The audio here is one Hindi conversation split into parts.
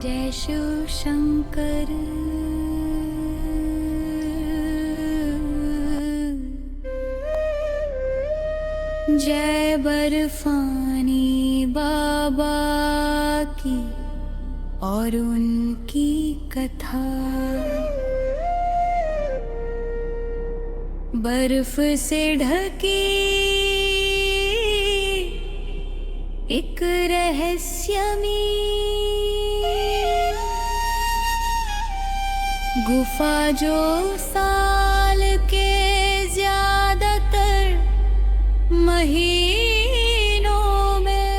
जय शिव शंकर। जय बर्फानी बाबा की और उनकी कथा। बर्फ से ढकी एक रहस्यमयी गुफा जो साल के ज्यादातर महीनों में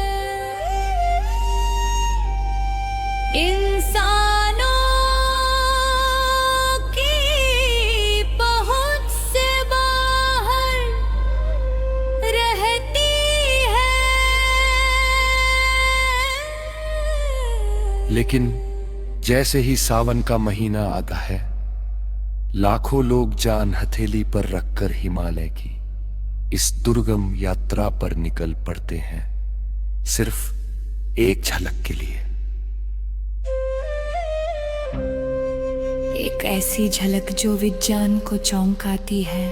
इंसानों की पहुंच से बाहर रहती है। लेकिन जैसे ही सावन का महीना आता है, लाखों लोग जान हथेली पर रखकर हिमालय की इस दुर्गम यात्रा पर निकल पड़ते हैं, सिर्फ एक झलक के लिए। एक ऐसी झलक जो विज्ञान को चौंकाती है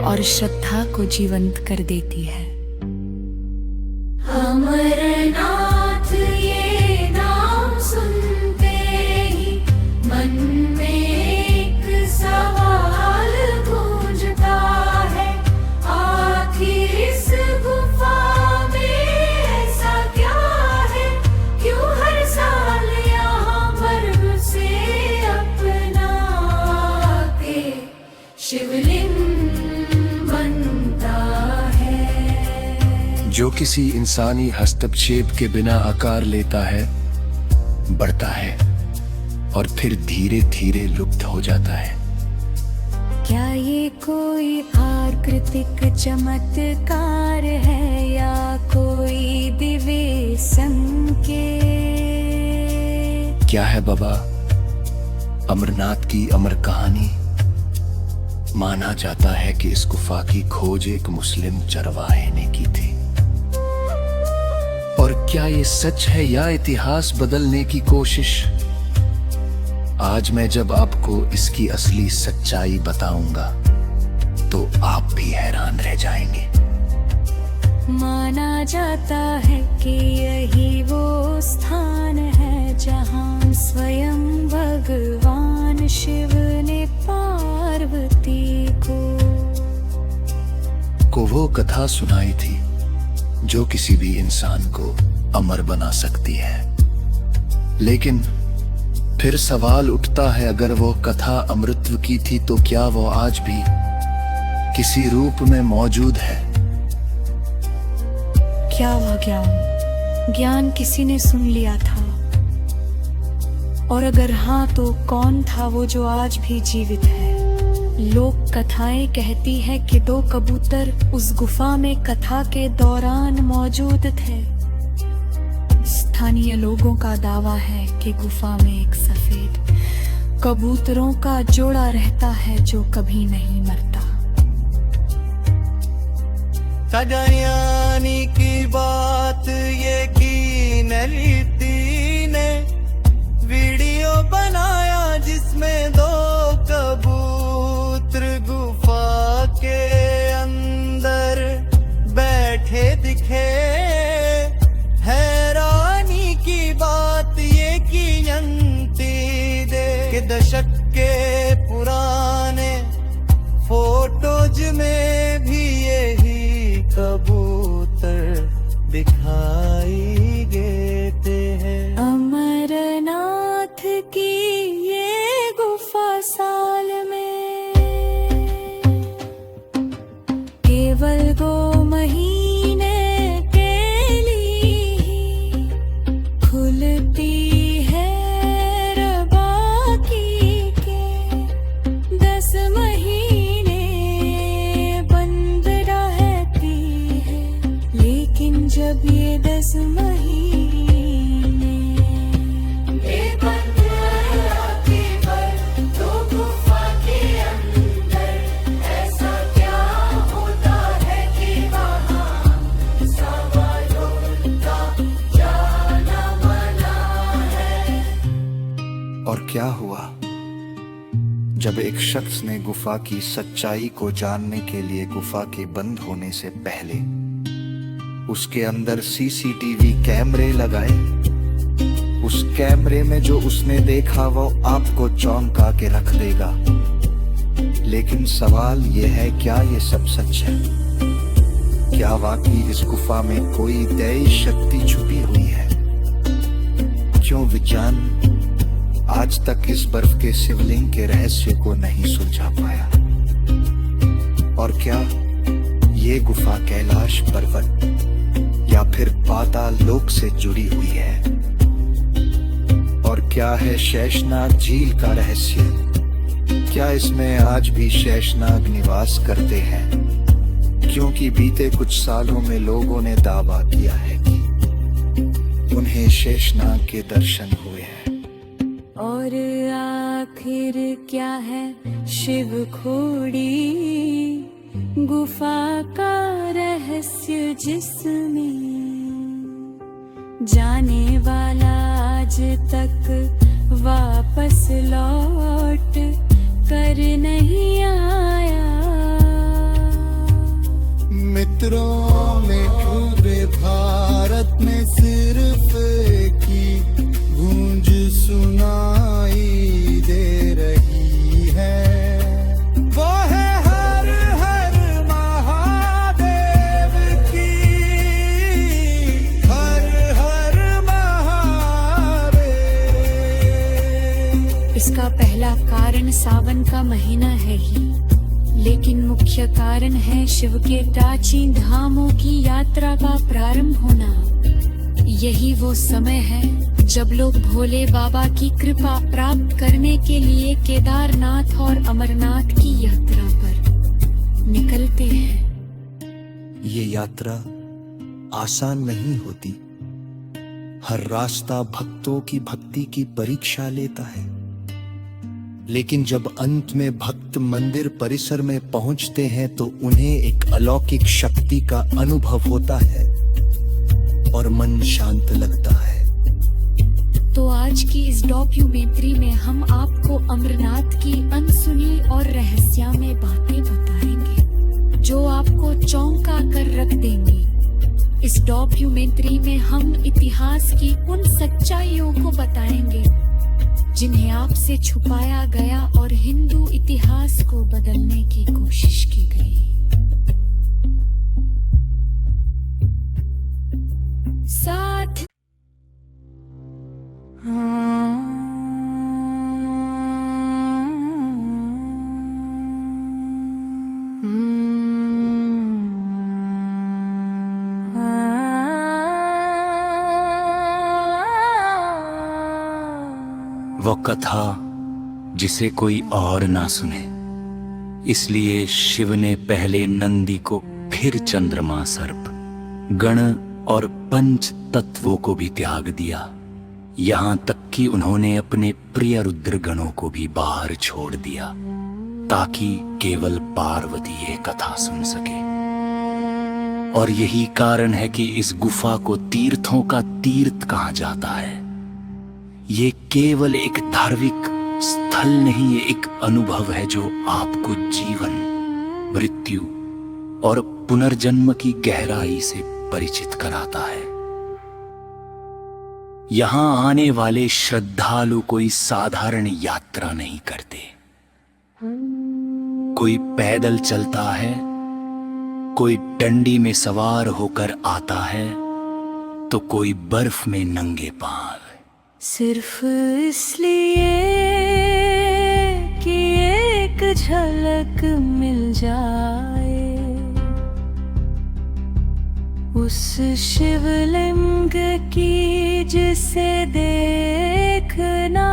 और श्रद्धा को जीवंत कर देती है। अमरनाथ ये नाम सुनते ही मन में एक सवाल गूंजता है, आखिर इस गुफा में ऐसा क्या है, क्यों हर साल यहाँ बर्फ से अपना के शिवलिंग बनता है, जो किसी इंसानी हस्तक्षेप के बिना आकार लेता है, बढ़ता है और फिर धीरे धीरे लुप्त हो जाता है। क्या ये कोई प्राकृतिक चमत्कार है या कोई दिव्य संकेत? क्या है बाबा अमरनाथ की अमर कहानी? माना जाता है कि इस गुफा की खोज एक मुस्लिम चरवाहे ने की थी। और क्या ये सच है या इतिहास बदलने की कोशिश? आज मैं जब आपको इसकी असली सच्चाई बताऊंगा तो आप भी हैरान रह जाएंगे। माना जाता है कि यही वो स्थान है जहां स्वयं भगवान शिव ने पार्वती को वो कथा सुनाई थी जो किसी भी इंसान को अमर बना सकती है। लेकिन फिर सवाल उठता है, अगर वो कथा अमृतत्व की थी तो क्या वो आज भी किसी रूप में मौजूद है? क्या वह ज्ञान किसी ने सुन लिया था? और अगर हाँ तो कौन था वो जो आज भी जीवित है? लोक कथाएं कहती है कि 2 कबूतर उस गुफा में कथा के दौरान मौजूद थे। स्थानीय लोगों का दावा है कि गुफा में एक सफेद कबूतरों का जोड़ा रहता है जो कभी नहीं मरता। सजायानी की बात ये की नरीती ने वीडियो बनाया जिसमें 2 कबूतर गुफा के अंदर बैठे दिखे। हैरानी की बात ये की जनती दे कि दशक के पुराने फोटोज में भी यही कबूतर दिखाई देते हैं। अमरनाथ की ये गुफा साल में केवल 2 महीने के लिए खुलती है, बाकी के 10 महीने बंद रहती है। लेकिन जब ये 10 महीने जाना मना है। और क्या हुआ जब एक शख्स ने गुफा की सच्चाई को जानने के लिए गुफा के बंद होने से पहले उसके अंदर सीसीटीवी कैमरे लगाए। उस कैमरे में जो उसने देखा वो आपको चौंका के रख देगा। लेकिन सवाल ये है, क्या ये सब सच है? क्या वाकई इस गुफा में कोई दैवी शक्ति छुपी हुई है? क्यों विज्ञान आज तक इस बर्फ के शिवलिंग के रहस्य को नहीं सुलझा पाया? और क्या ये गुफा कैलाश पर्वत या फिर पाताल लोक से जुड़ी हुई है? और क्या है शेषनाग झील का रहस्य? क्या इसमें आज भी शेषनाग निवास करते हैं? क्योंकि बीते कुछ सालों में लोगों ने दावा किया है कि उन्हें शेषनाग के दर्शन हुए हैं। और आखिर क्या है शिव खोड़ी गुफा का रहस्य, जिसमें जाने वाला आज तक वापस लौट कर नहीं आया। मित्रों में पूरे भारत में सिर्फ एक ही गूंज सुनाई दे रही है, वो है हर हर महादेव की, हर हर महादेव। इसका पहला कारण सावन का महीना है ही, लेकिन मुख्य कारण है शिव के प्राचीन धामों की यात्रा का प्रारंभ होना। यही वो समय है जब लोग भोले बाबा की कृपा प्राप्त करने के लिए केदारनाथ और अमरनाथ की यात्रा पर निकलते हैं। ये यात्रा आसान नहीं होती। हर रास्ता भक्तों की भक्ति की परीक्षा लेता है। लेकिन जब अंत में भक्त मंदिर परिसर में पहुंचते हैं तो उन्हें एक अलौकिक शक्ति का अनुभव होता है और मन शांत लगता है। तो आज की इस डॉक्यूमेंट्री में हम आपको अमरनाथ की अनसुनी और रहस्यमय बातें बताएंगे जो आपको चौंका कर रख देंगी। इस डॉक्यूमेंट्री में हम इतिहास की उन सच्चाइयों को बताएंगे जिन्हें आपसे छुपाया गया और हिंदू इतिहास को बदलने की कोशिश की गई। साथ वो कथा जिसे कोई और ना सुने, इसलिए शिव ने पहले नंदी को फिर चंद्रमा सर्प गण और पंच तत्वों को भी त्याग दिया। यहाँ तक कि उन्होंने अपने प्रिय रुद्र गणों को भी बाहर छोड़ दिया ताकि केवल पार्वती ये कथा सुन सके। और यही कारण है कि इस गुफा को तीर्थों का तीर्थ कहा जाता है। ये केवल एक धार्मिक स्थल नहीं, ये एक अनुभव है जो आपको जीवन, मृत्यु और पुनर्जन्म की गहराई से परिचित कराता है। यहाँ आने वाले श्रद्धालु कोई साधारण यात्रा नहीं करते। कोई पैदल चलता है, कोई डंडी में सवार होकर आता है, तो कोई बर्फ में नंगे पांव। सिर्फ इसलिए कि एक झलक मिल जाए उस शिवलिंग की जिसे देखना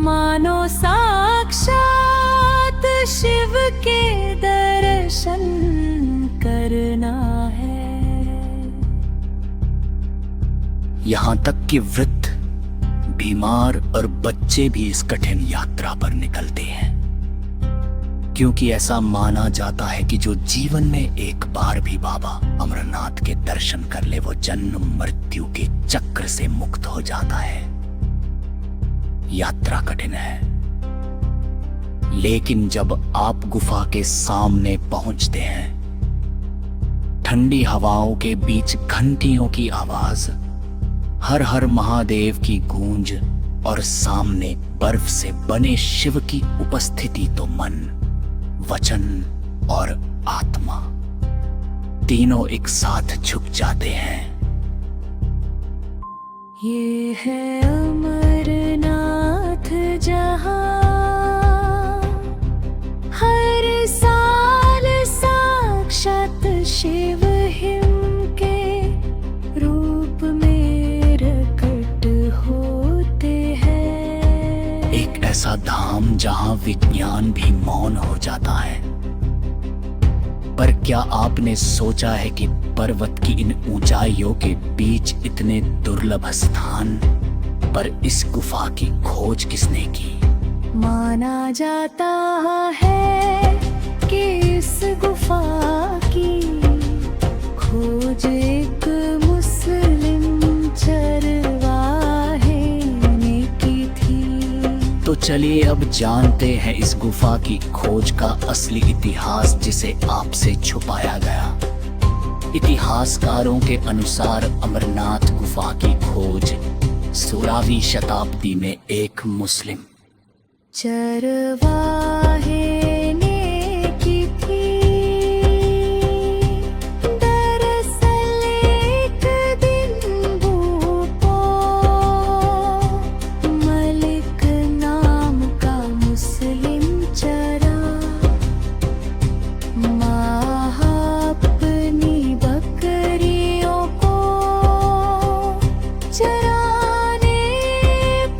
मानो साक्षात शिव के दर्शन करना है। यहाँ तक कि वृद्ध, बीमार और बच्चे भी इस कठिन यात्रा पर निकलते हैं। क्योंकि ऐसा माना जाता है कि जो जीवन में एक बार भी बाबा अमरनाथ के दर्शन कर ले वो जन्म मृत्यु के चक्र से मुक्त हो जाता है। यात्रा कठिन है, लेकिन जब आप गुफा के सामने पहुंचते हैं, ठंडी हवाओं के बीच घंटियों की आवाज, हर हर महादेव की गूंज और सामने बर्फ से बने शिव की उपस्थिति, तो मन, वचन और आत्मा तीनों एक साथ झुक जाते हैं। ये है अमरनाथ जहां हर साल साक्षात शिव हिम के रूप में प्रकट होते हैं। एक ऐसा धाम जहां विज्ञान भी मौन हो जाता है। पर क्या आपने सोचा है कि पर्वत की इन ऊंचाइयों के बीच इतने दुर्लभ स्थान पर इस गुफा की खोज किसने की? माना जाता है कि इस गुफा की खोज एक मुस्लिम चरवाहे ने की थी। तो चलिए अब जानते हैं इस गुफा की खोज का असली इतिहास, जिसे आपसे छुपाया गया। इतिहासकारों के अनुसार अमरनाथ गुफा की खोज 16वीं शताब्दी में एक मुस्लिम चरवाहे ने की थी। दरअसल एक दिन भूपो मलिक नाम का मुस्लिम चरा माह अपनी बकरियों को चराने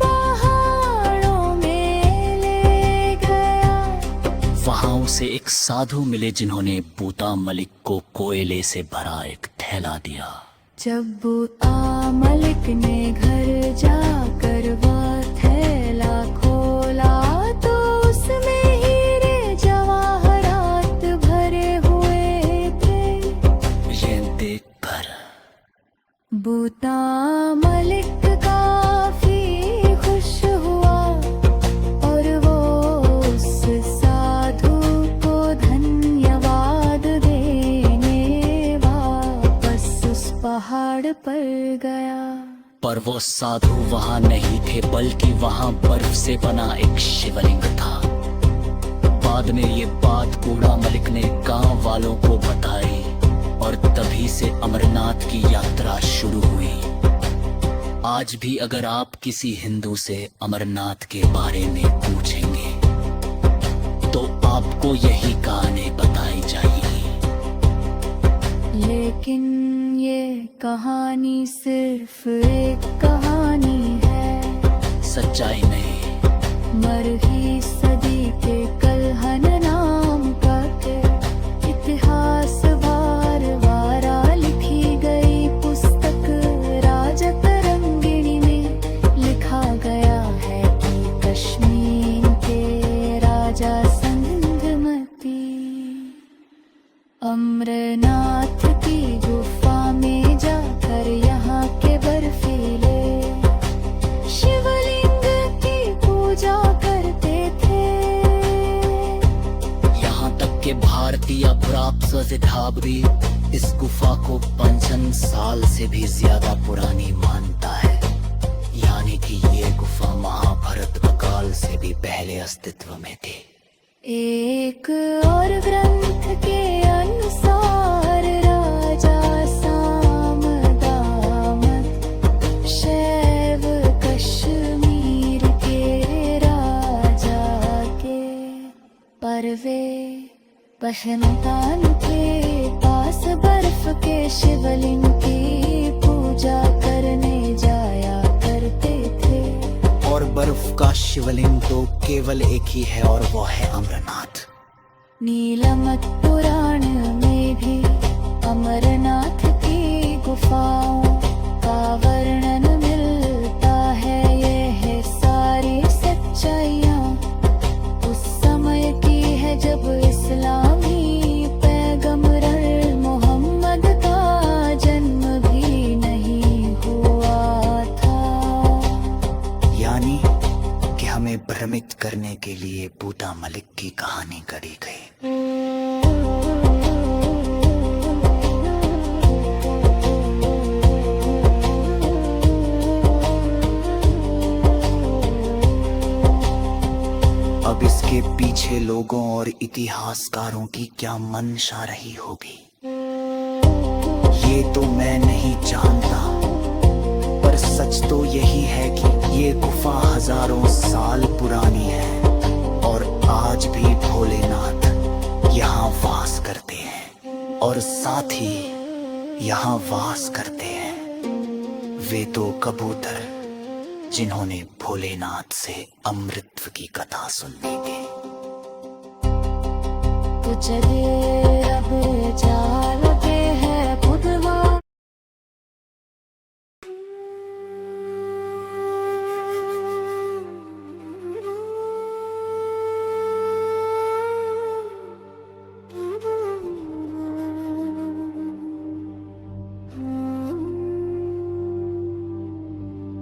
पहाड़ों में ले गया। वहां उसे एक साधु मिले जिन्होंने बूता मलिक को कोयले से भरा एक थैला दिया। जब बूता मलिक ने घर जाकर वह थैला खोला तो उसमें हीरे जवाहरात भरे हुए थे। ये देखकर बूता मलिक काफी खुश हुआ और वो उस साधु को धन्यवाद देने वापस उस पहाड़ पर गया। पर वो साधु वहां नहीं थे, बल्कि वहां बर्फ से बना एक शिवलिंग था। बाद में ये बात बूढ़ा मलिक ने गांव वालों को बताई और तभी से अमरनाथ की यात्रा शुरू हुई। आज भी अगर आप किसी हिंदू से अमरनाथ के बारे में पूछेंगे तो आपको यही कहानी बताई जाएगी। लेकिन ये कहानी सिर्फ एक कहानी है, सच्चाई नहीं। मरही सदी के कलहन नाम का के इतिहास बार बारा लिखी गई पुस्तक राजत रंगिणी में लिखा गया है कि कश्मीर के राजा संधमती अमरनाथ की गुफा में जाकर यहाँ के बर्फीले शिवलिंग की पूजा करते थे। यहाँ तक के भारतीय पुरातत्व भी इस गुफा को 5,000 साल से भी ज्यादा पुरानी मानता है। यानी कि ये गुफा महाभारत काल से भी पहले अस्तित्व में थी। एक और ग्रंथ के अनुसार राजा सामदामद शैव कश्मीर के राजा के परवे पहनतान के पास बर्फ के शिवलिंग की पूजा करने जाया करते थे। और बर्फ का शिवलिंग तो केवल एक ही है और वो है अमरनाथ। नीलमत पुराण में भी अमरनाथ की गुफाओं का वर्णन मिलता है। ये है सारी सच्चाइयाँ उस समय की है जब भ्रमित करने के लिए बूटा मलिक की कहानी गढ़ी गई। अब इसके पीछे लोगों और इतिहासकारों की क्या मंशा रही होगी, ये तो मैं नहीं जानता, पर सच तो यही है कि ये गुफा हजारों साल पुरानी है और आज भी भोलेनाथ यहाँ वास करते हैं। और साथ ही यहाँ वास करते हैं वे दो कबूतर जिन्होंने भोलेनाथ से अमृत की कथा सुनने की। तो चले अब जालते हैं बुधवार।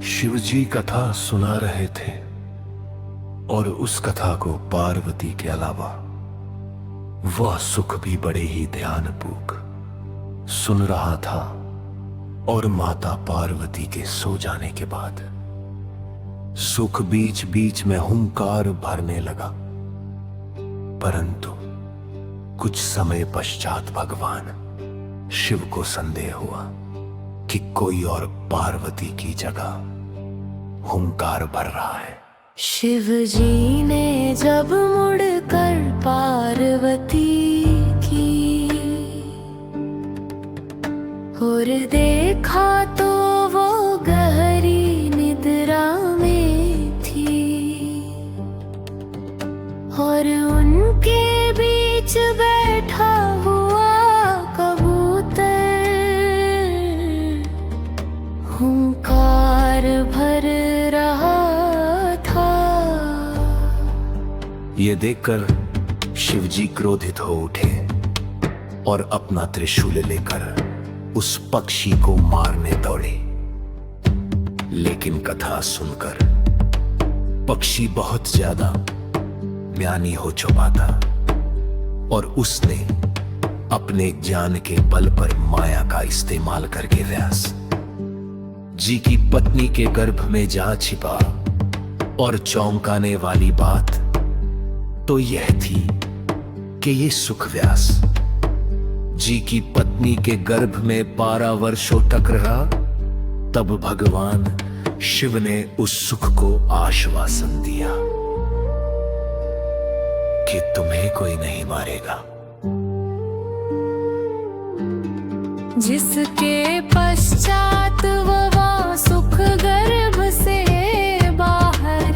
शिवजी कथा सुना रहे थे और उस कथा को पार्वती के अलावा वह सुख भी बड़े ही ध्यानपूर्वक सुन रहा था। और माता पार्वती के सो जाने के बाद सुख बीच बीच में हुंकार भरने लगा, परंतु कुछ समय पश्चात भगवान शिव को संदेह हुआ कि कोई और पार्वती की जगह हुंकार भर रहा है। शिव जी ने जब मुड़कर पार्वती की और देखा तो वो गहरी निद्रा में थी और उनके बीच बैठा हुआ कबूतर हुंकार भर रहा था। ये देखकर शिवजी क्रोधित हो उठे और अपना त्रिशूल लेकर उस पक्षी को मारने दौड़े। लेकिन कथा सुनकर पक्षी बहुत ज्यादा ज्ञानी हो चुका था और उसने अपने ज्ञान के बल पर माया का इस्तेमाल करके व्यास जी की पत्नी के गर्भ में जा छिपा। और चौंकाने वाली बात तो यह थी कि ये सुख व्यास जी की पत्नी के गर्भ में 12 वर्षों तक रहा। तब भगवान शिव ने उस सुख को आश्वासन दिया कि तुम्हें कोई नहीं मारेगा। जिसके पश्चात वह सुख गर्भ से बाहर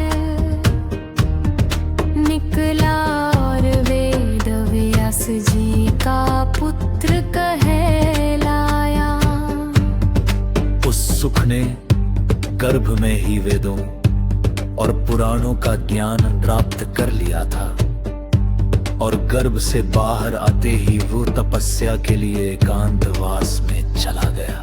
निकला और वेद व्यास जी का पुत्र कहलाया। उस सुख ने गर्भ में ही वेदों और पुराणों का ज्ञान प्राप्त कर लिया था और गर्भ से बाहर आते ही वो तपस्या के लिए एकांतवास में चला गया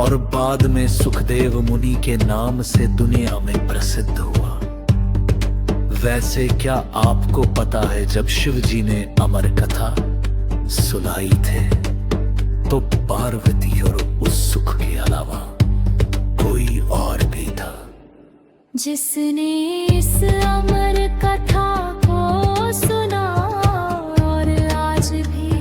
और बाद में सुखदेव मुनि के नाम से दुनिया में प्रसिद्ध हुआ। वैसे क्या आपको पता है, जब शिव जी ने अमर कथा सुनाई थे तो पार्वती और उस सुख के अलावा कोई और भी था जिसने इस अमर कथा को सुना और आज भी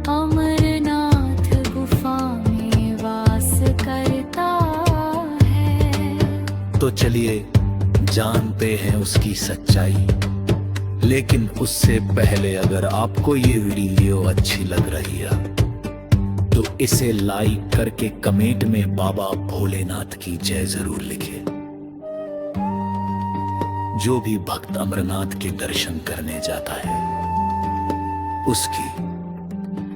अमरनाथ गुफा में वास करता है। तो चलिए जानते हैं उसकी सच्चाई। लेकिन उससे पहले अगर आपको ये वीडियो अच्छी लग रही है तो इसे लाइक करके कमेंट में बाबा भोलेनाथ की जय जरूर लिखें। जो भी भक्त अमरनाथ के दर्शन करने जाता है उसकी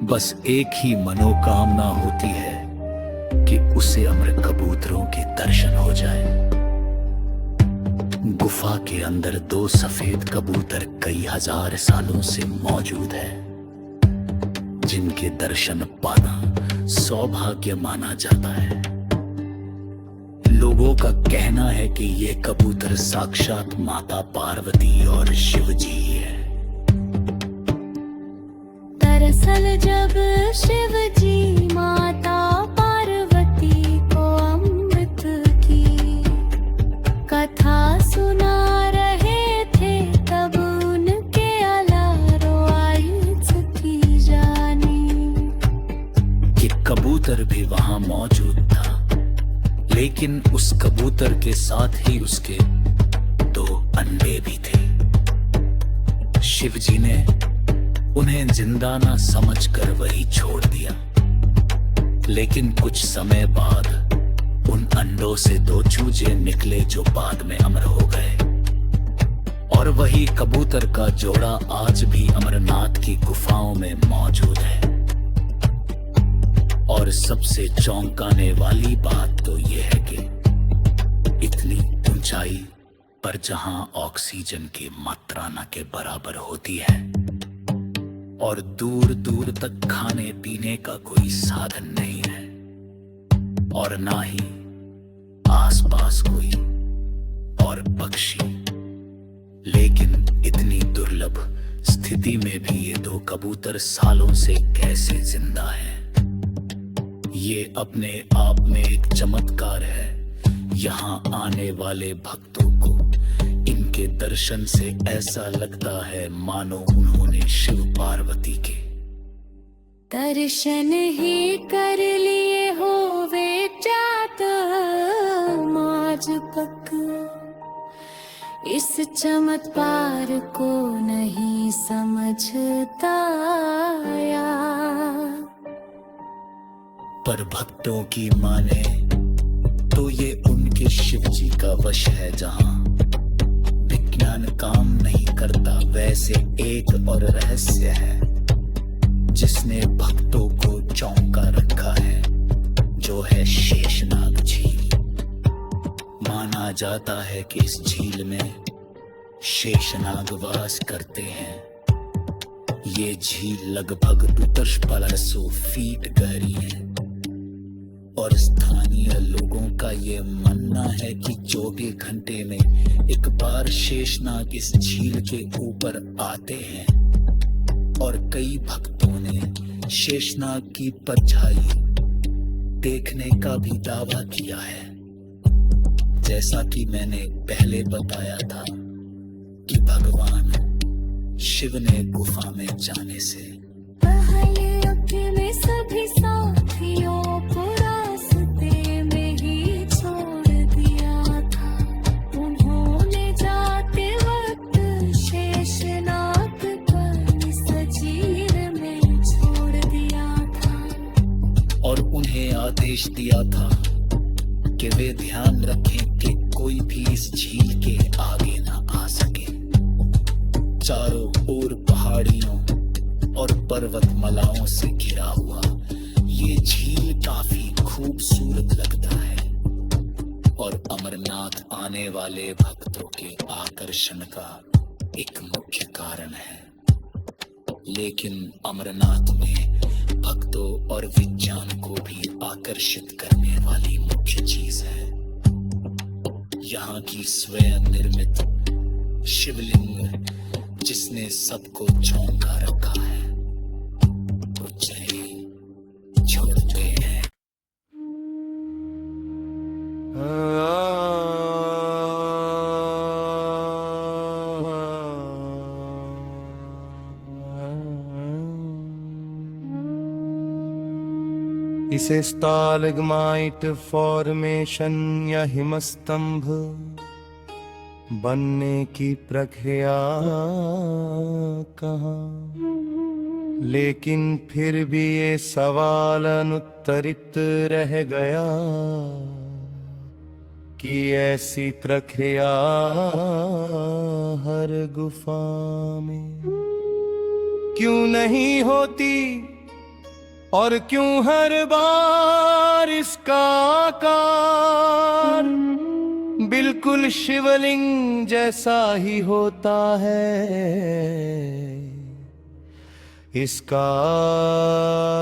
बस एक ही मनोकामना होती है कि उसे अमर कबूतरों के दर्शन हो जाए। गुफा के अंदर 2 सफेद कबूतर कई हजार सालों से मौजूद है जिनके दर्शन पाना सौभाग्य माना जाता है। लोगों का कहना है कि ये कबूतर साक्षात माता पार्वती और शिव जी है। दरअसल जब शिव जी माता पार्वती को अमृत की कथा सुना रहे थे, तब उनके अलारो आइज की जानी कि कबूतर भी वहां मौजूद था, लेकिन उस कबूतर के साथ ही उसके 2 अंडे भी थे। शिव जी ने उन्हें जिंदा ना समझकर वही छोड़ दिया, लेकिन कुछ समय बाद उन अंडों से 2 चूजे निकले जो बाद में अमर हो गए, और वही कबूतर का जोड़ा आज भी अमरनाथ की गुफाओं में मौजूद है। और सबसे चौंकाने वाली बात तो यह है कि इतनी ऊंचाई पर जहां ऑक्सीजन की मात्रा न के बराबर होती है और दूर दूर तक खाने पीने का कोई साधन नहीं है, और ना ही आसपास कोई और पक्षी, लेकिन इतनी दुर्लभ स्थिति में भी ये 2 कबूतर सालों से कैसे जिंदा हैं, ये अपने आप में एक चमत्कार है। यहाँ आने वाले भक्तों को इनके दर्शन से ऐसा लगता है मानो उन्होंने शिव पार्वती के दर्शन ही कर लिए हो वे जात माज पक, इस चमत्कार को नहीं समझता या। पर भक्तों की माने तो ये उनके शिव जी का वश है। जहां विज्ञान काम नहीं करता, वैसे एक और रहस्य है जिसने भक्तों को चौंका रखा है, जो है शेषनाग झील। माना जाता है कि इस झील में शेषनाग वास करते हैं। ये झील लगभग 200 फीट गहरी है, और स्थानीय लोगों का ये मानना है कि 24 घंटे में एक बार शेषनाग इस झील के ऊपर आते हैं, और कई भक्तों ने शेषनाग की परछाई देखने का भी दावा किया है। जैसा कि मैंने पहले बताया था कि भगवान शिव ने गुफा में जाने से पहले अपने सभी साथियों को रास्ते में ही छोड़ दिया था। उन्होंने जाते वक्त शेषनाग को इस झील में छोड़ दिया था, और उन्हें आदेश दिया था कि वे ध्यान रखें कि कोई भी इस झील के आगे ना आ सके। चारों ओर पहाड़ियों और पर्वतमालाओं से घिरा हुआ ये झील काफी खूबसूरत लगता है, और अमरनाथ आने वाले भक्तों के आकर्षण का एक मुख्य कारण है। लेकिन अमरनाथ में भक्तों और विज्ञान को भी आकर्षित करने वाली मुख्य चीज है यहाँ की स्वयं निर्मित शिवलिंग, जिसने सबको चौंका रखा है। उज्जैन छोड़ते हैं। इसे स्टालग्माइट फॉर्मेशन या हिमस्तंभ बनने की प्रक्रिया कहाँ, लेकिन फिर भी ये सवाल अनुत्तरित रह गया कि ऐसी प्रक्रिया हर गुफा में क्यों नहीं होती, और क्यों हर बार इसका आकार बिल्कुल शिवलिंग जैसा ही होता है। इसका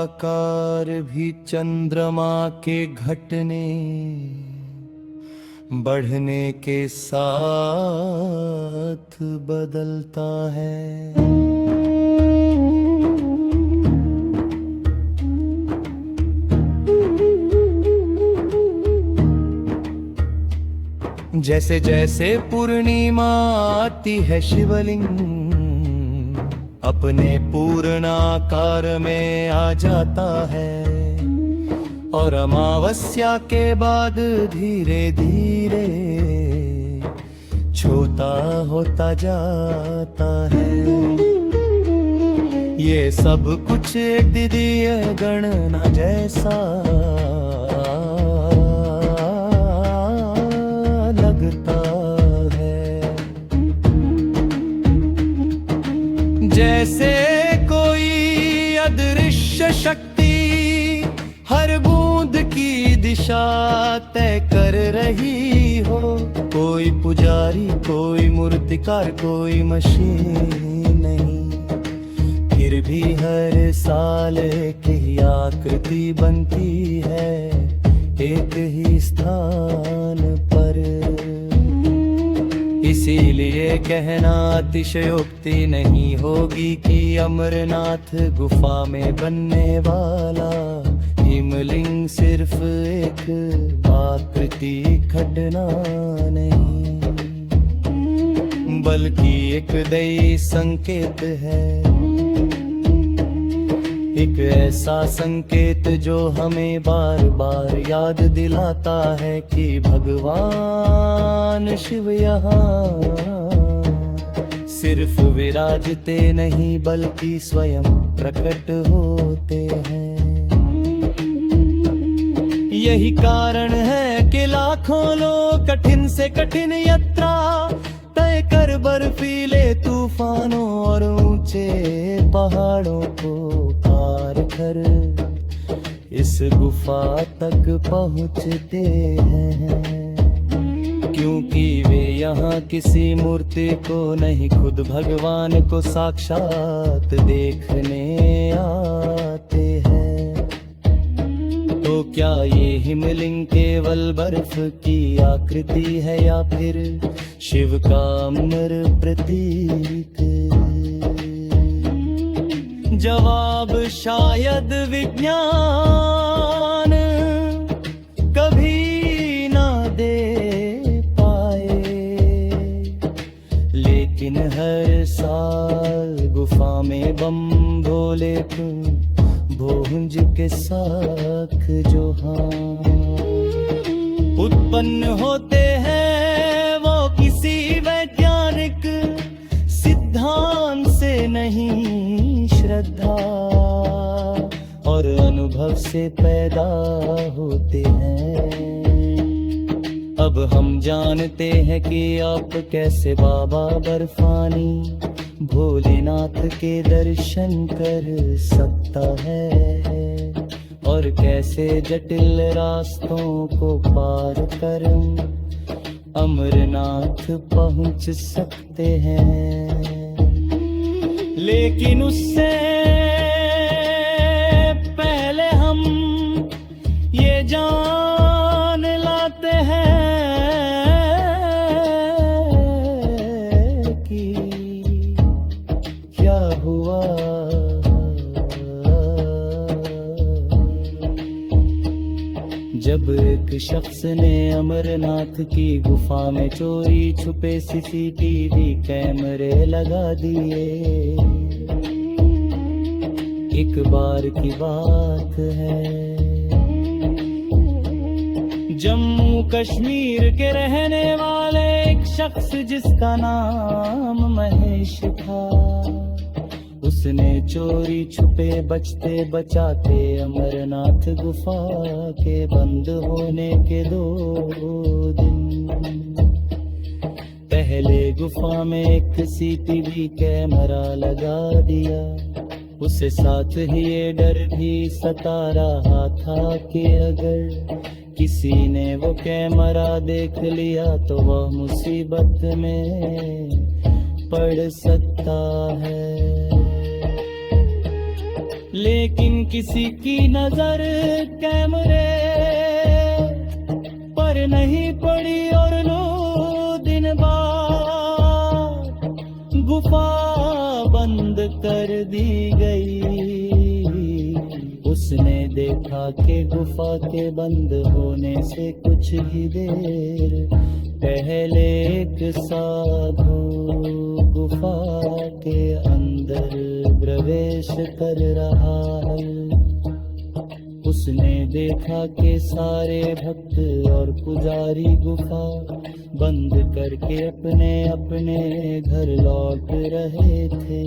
आकार भी चंद्रमा के घटने बढ़ने के साथ बदलता है। जैसे जैसे पूर्णिमा आती है शिवलिंग अपने पूर्ण आकार में आ जाता है, और अमावस्या के बाद धीरे धीरे छोटा होता जाता है। ये सब कुछ एक द्वितीय गणना जैसा लगता है, जैसे कोई अदृश्य शक्ति हर बूंद की दिशा तय कर रही हो। कोई पुजारी, कोई मूर्तिकार, कोई मशीन नहीं, फिर भी हर साल एक ही आकृति बनती है एक ही स्थान पर। इसीलिए कहना अतिशयोक्ति नहीं होगी कि अमरनाथ गुफा में बनने वाला हिमलिंग सिर्फ एक आकृति घटना नहीं, बल्कि एक दैवी संकेत है। एक ऐसा संकेत जो हमें बार बार याद दिलाता है कि भगवान शिव यहाँ सिर्फ विराजते नहीं बल्कि स्वयं प्रकट होते हैं। यही कारण है कि लाखों लोग कठिन से कठिन यात्रा तय कर बर्फीले तूफानों और ऊंचे पहाड़ों को पार कर इस गुफा तक पहुंचते हैं, क्योंकि वे यहाँ किसी मूर्ति को नहीं खुद भगवान को साक्षात देखने आते हैं। तो क्या ये हिमलिंग केवल बर्फ की आकृति है या फिर शिव का अमर प्रतीक? जवाब शायद विज्ञान कभी ना दे पाए, लेकिन हर साल गुफा में बम भोले भोंज के साथ जो उत्पन्न होते हैं वो किसी वैज्ञानिक सिद्धांत से नहीं, श्रद्धा और अनुभव से पैदा होते हैं। अब हम जानते हैं कि आप कैसे बाबा बर्फानी भोलेनाथ के दर्शन कर सकता है और कैसे जटिल रास्तों को पार कर अमरनाथ पहुंच सकते हैं। लेकिन उससे पहले हम ये जान लाते हैं कि क्या हुआ। जब एक शख्स ने अमरनाथ की गुफा में चोरी छुपे सीसीटीवी कैमरे लगा दिए। एक बार की बात है, जम्मू कश्मीर के रहने वाले एक शख्स जिसका नाम महेश था, उसने चोरी छुपे बचते बचाते अमरनाथ गुफा के बंद होने के 2 दिन पहले गुफा में एक सीसीटीवी कैमरा लगा दिया। उसे साथ ही ये डर भी सता रहा था कि अगर किसी ने वो कैमरा देख लिया तो वह मुसीबत में पड़ सकता है। लेकिन किसी की नजर कैमरे पर नहीं पड़ी और गुफा बंद कर दी गई। उसने देखा कि गुफा के बंद होने से कुछ ही देर पहले एक साधु गुफा के अंदर प्रवेश कर रहा है। उसने देखा कि सारे भक्त और पुजारी गुफा बंद करके अपने अपने घर लौट रहे थे,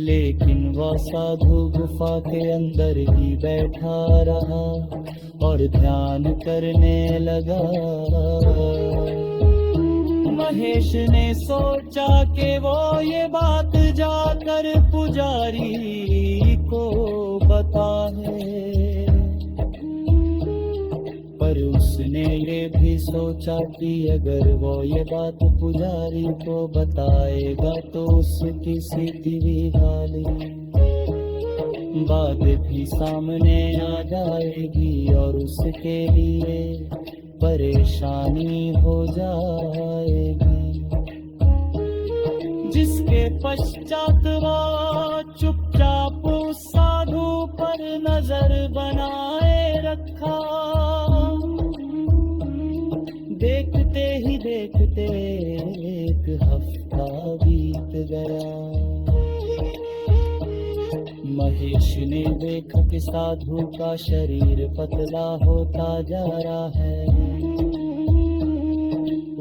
लेकिन वह साधु गुफा के अंदर ही बैठा रहा और ध्यान करने लगा। महेश ने सोचा कि वो ये बात जाकर पुजारी को बताए, पर उसने ये भी सोचा कि अगर वो ये बात पुजारी को बताएगा तो उसकी सीधी वाली बात भी सामने आ जाएगी और उसके लिए परेशानी हो जाएगी। जिसके पश्चात वो चुपचाप उस साधु पर नजर बनाए रखा। देखते ही देखते एक हफ्ता बीत गया। महेश ने देखा कि साधु का शरीर पतला होता जा रहा है।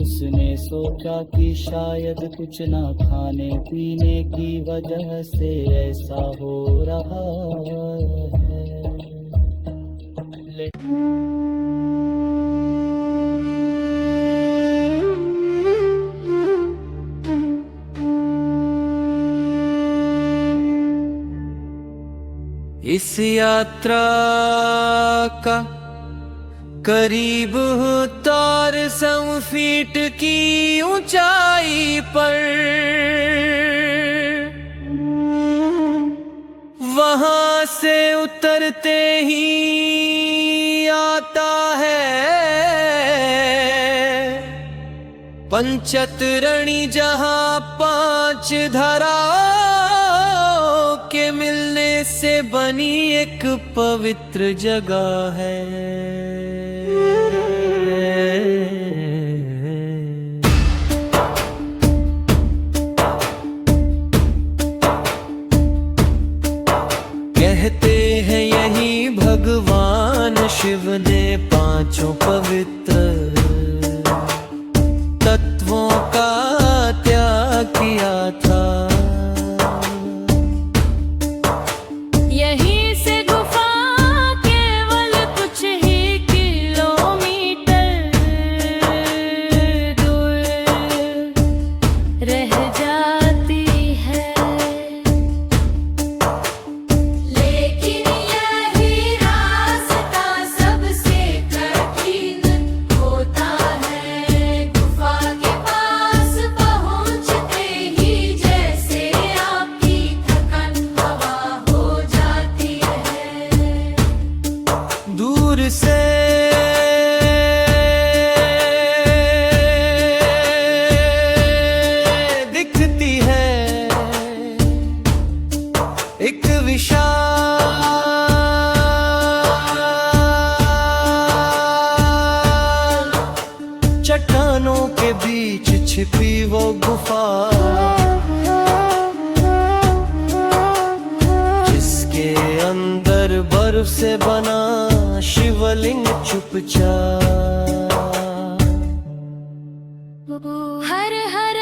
उसने सोचा कि शायद कुछ ना खाने पीने की वजह से ऐसा हो रहा है। इस यात्रा का करीब 1300 फीट की ऊंचाई पर वहां से उतरते ही आता है पंचतरणी, जहां 5 धाराओं के मिलने से बनी एक पवित्र जगह है। कहते हैं यही भगवान शिव ने 5 पवित्र तत्वों का त्याग किया था। यहीं से गुफा केवल कुछ ही किलोमीटर दूर रह जाती है, लेकिन यही रास्ता सबसे कठिन होता है। गुफा के पास पहुंचते ही जैसे आपकी थकन हवा हो जाती है। दूर से दिखती है एक विशाल चट्टानों के बीच छिपी वो गुफा, जिसके अंदर बर्फ से बना शिवलिंग चुपचाप हर हर